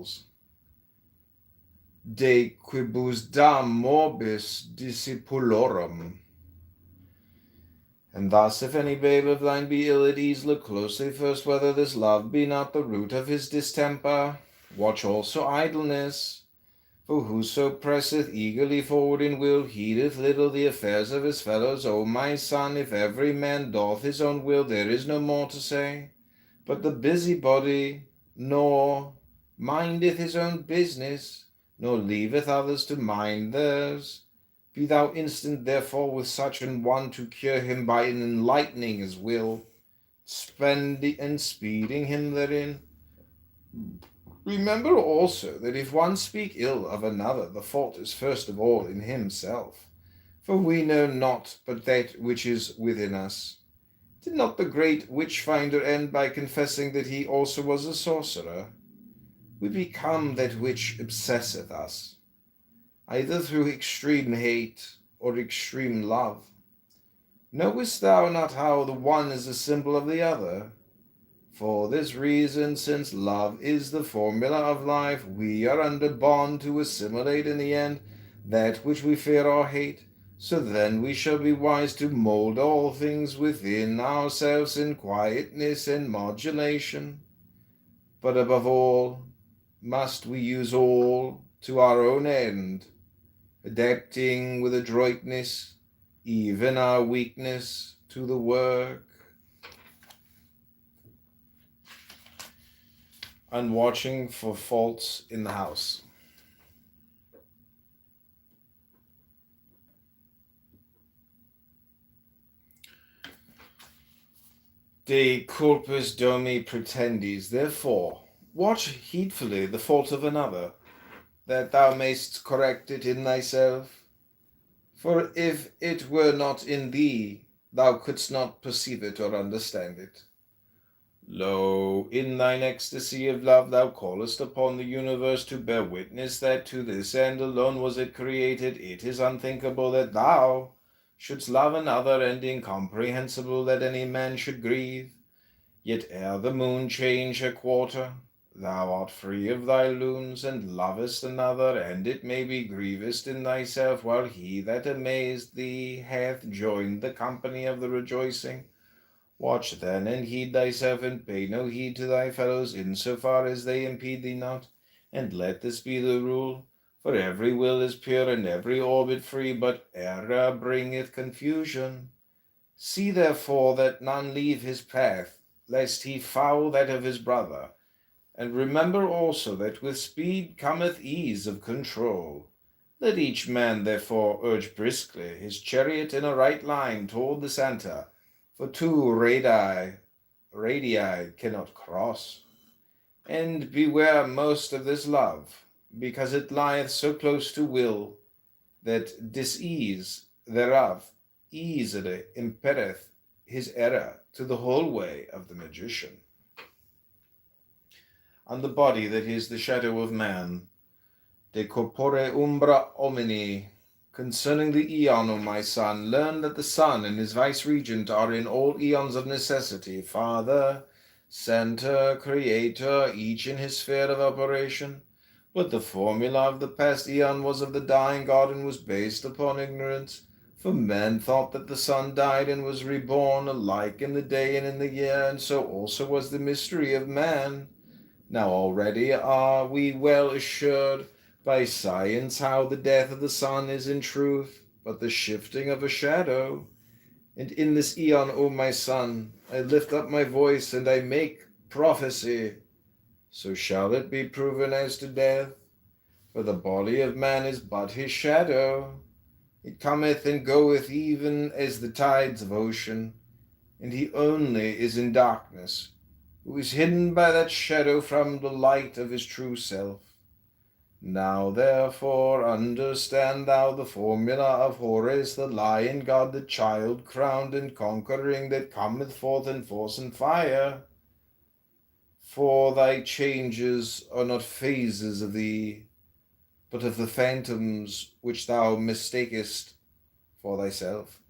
disciples. De quibus dam morbis discipulorum. And thus, if any babe of thine be ill at ease, look closely first whether this love be not the root of his distemper. Watch also idleness. For whoso presseth eagerly forward in will heedeth little the affairs of his fellows. O my son, if every man doth his own will, there is no more to say. But the busybody nor mindeth his own business, nor leaveth others to mind theirs. Be thou instant therefore with such an one to cure him by an enlightening his will, spending and speeding him therein. Remember also that if one speak ill of another, the fault is first of all in himself. For we know not but that which is within us. Did not the great witch-finder end by confessing that he also was a sorcerer? We become that which obsesseth us, either through extreme hate or extreme love. Knowest thou not how the one is a symbol of the other? For this reason, since love is the formula of life, we are under bond to assimilate in the end that which we fear or hate. So then we shall be wise to mold all things within ourselves in quietness and modulation. But above all, must we use all to our own end, adapting with adroitness even our weakness to the work, and watching for faults in the house. De culpis domi pretendis, therefore, watch heedfully the fault of another, that thou mayst correct it in thyself. For if it were not in thee, thou couldst not perceive it or understand it. Lo, in thine ecstasy of love thou callest upon the universe to bear witness that to this end alone was it created. It is unthinkable that thou shouldst love another, and incomprehensible that any man should grieve. Yet ere the moon change her quarter, thou art free of thy lunes, and lovest another, and it may be grievest in thyself, while he that amazed thee hath joined the company of the rejoicing. Watch then, and heed thyself, and pay no heed to thy fellows, in so far as they impede thee not. And let this be the rule, for every will is pure, and every orbit free, but error bringeth confusion. See therefore that none leave his path, lest he foul that of his brother. And remember also that with speed cometh ease of control. Let each man therefore urge briskly his chariot in a right line toward the center, for two radii cannot cross. And beware most of this love, because it lieth so close to will, that disease thereof easily impereth his error to the whole way of the magician. On the body that is the shadow of man, de corpore umbra homini. Concerning the aeon, O my son, learn that the sun and his vice-regent are in all aeons of necessity, father, center, creator, each in his sphere of operation. But the formula of the past aeon was of the dying god and was based upon ignorance. For men thought that the sun died and was reborn alike in the day and in the year, and so also was the mystery of man. Now already are we well assured by science how the death of the sun is in truth but the shifting of a shadow. And in this aeon, O my son, I lift up my voice and I make prophecy. So shall it be proven as to death, for the body of man is but his shadow. It cometh and goeth even as the tides of ocean, and he only is in darkness, who is hidden by that shadow from the light of his true self. Now therefore understand thou the formula of Horus, the lion god, the child crowned and conquering, that cometh forth in force and fire. For thy changes are not phases of thee, but of the phantoms which thou mistakest for thyself.